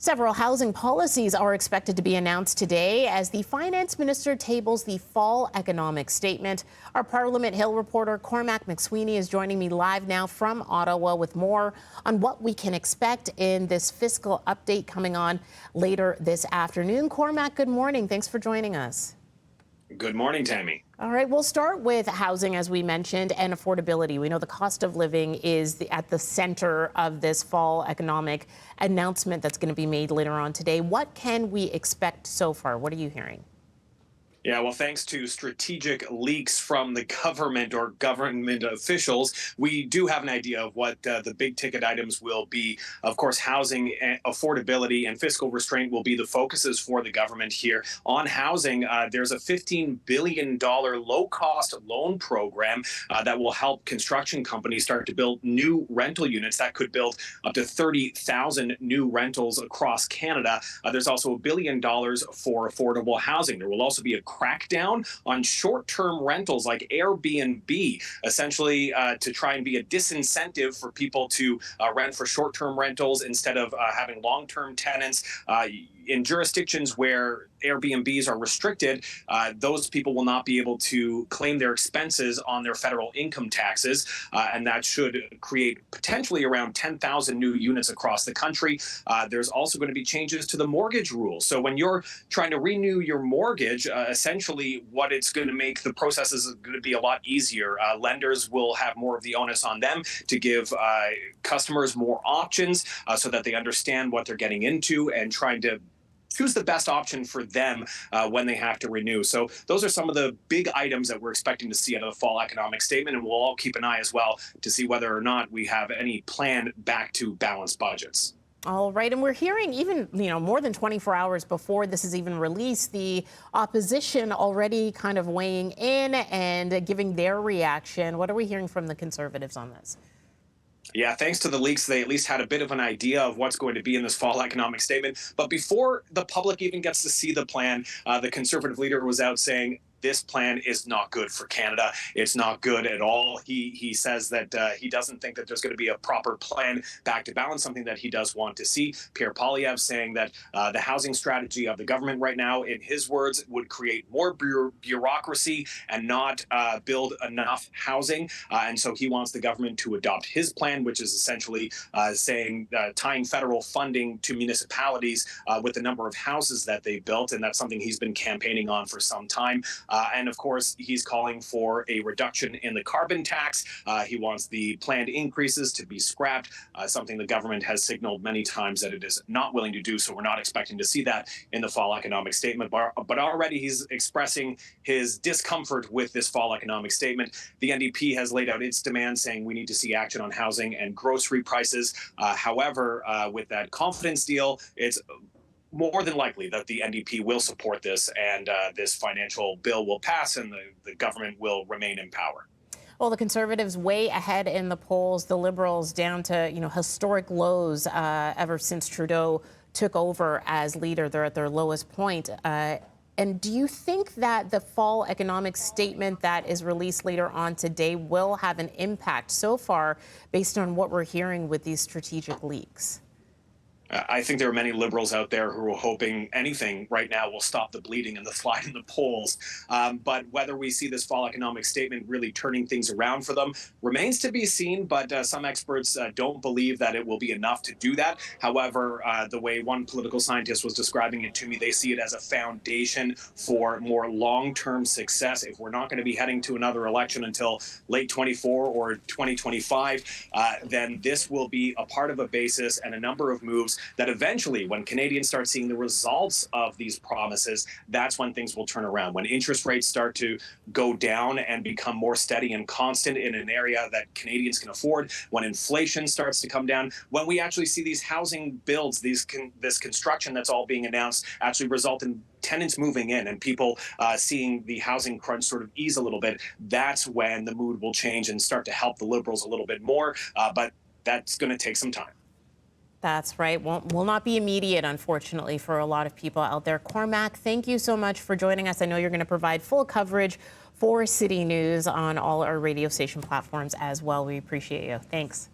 Several housing policies are expected to be announced today as the finance minister tables the fall economic statement. Our Parliament Hill reporter Cormac Mac Sweeney is joining me live now from Ottawa with more on what we can expect in this fiscal update coming on later this afternoon. Cormac, good morning. Thanks for joining us. Good morning, Tammie. All right, we'll start with housing, as we mentioned, and affordability. We know the cost of living is at the center of this fall economic announcement that's going to be made later on today. What can we expect so far? What are you hearing? Yeah, well, thanks to strategic leaks from the government or government officials, we do have an idea of what the big ticket items will be. Of course, housing, affordability, and fiscal restraint will be the focuses for the government here. On housing, there's a $15 billion low-cost loan program that will help construction companies start to build new rental units that could build up to 30,000 new rentals across Canada. There's also $1 billion for affordable housing. There will also be a crackdown on short-term rentals like Airbnb, essentially to try and be a disincentive for people to rent for short-term rentals instead of having long-term tenants. In jurisdictions where Airbnbs are restricted, those people will not be able to claim their expenses on their federal income taxes, and that should create potentially around 10,000 new units across the country. There's also going to be changes to the mortgage rules. So when you're trying to renew your mortgage, essentially what it's going to make the process is going to be a lot easier. Lenders will have more of the onus on them to give customers more options so that they understand what they're getting into and trying to choose the best option for them when they have to renew. So those are some of the big items that we're expecting to see out of the fall economic statement, and we'll all keep an eye as well to see whether or not we have any plan back to balanced budgets. All right, and we're hearing even, more than 24 hours before this is even released, the opposition already kind of weighing in and giving their reaction. What are we hearing from the Conservatives on this? Yeah, thanks to the leaks, they at least had a bit of an idea of what's going to be in this fall economic statement. But before the public even gets to see the plan, the Conservative leader was out saying, this plan is not good for Canada. It's not good at all. He says that he doesn't think that there's going to be a proper plan back to balance, something that he does want to see. Pierre Poilievre saying that the housing strategy of the government right now, in his words, would create more bureaucracy and not build enough housing. And so he wants the government to adopt his plan, which is essentially saying tying federal funding to municipalities with the number of houses that they built. And that's something he's been campaigning on for some time. And of course, he's calling for a reduction in the carbon tax. He wants the planned increases to be scrapped, something the government has signaled many times that it is not willing to do. So we're not expecting to see that in the fall economic statement. But already he's expressing his discomfort with this fall economic statement. The NDP has laid out its demands, saying we need to see action on housing and grocery prices. However, with that confidence deal, it's more than likely that the NDP will support this and this financial bill will pass and the government will remain in power. Well, the Conservatives way ahead in the polls, the Liberals down to, historic lows ever since Trudeau took over as leader. They're at their lowest point. And do you think that the fall economic statement that is released later on today will have an impact so far based on what we're hearing with these strategic leaks? I think there are many Liberals out there who are hoping anything right now will stop the bleeding and the slide in the polls. But whether we see this fall economic statement really turning things around for them remains to be seen. But some experts don't believe that it will be enough to do that. However, the way one political scientist was describing it to me, they see it as a foundation for more long-term success. If we're not going to be heading to another election until late 24 or 2025, then this will be a part of a basis and a number of moves that eventually, when Canadians start seeing the results of these promises, that's when things will turn around. When interest rates start to go down and become more steady and constant in an area that Canadians can afford, when inflation starts to come down, when we actually see these housing builds, this construction that's all being announced actually result in tenants moving in and people seeing the housing crunch sort of ease a little bit, that's when the mood will change and start to help the Liberals a little bit more. But that's going to take some time. That's right. Will not be immediate, unfortunately, for a lot of people out there. Cormac, thank you so much for joining us. I know you're going to provide full coverage for City News on all our radio station platforms as well. We appreciate you. Thanks.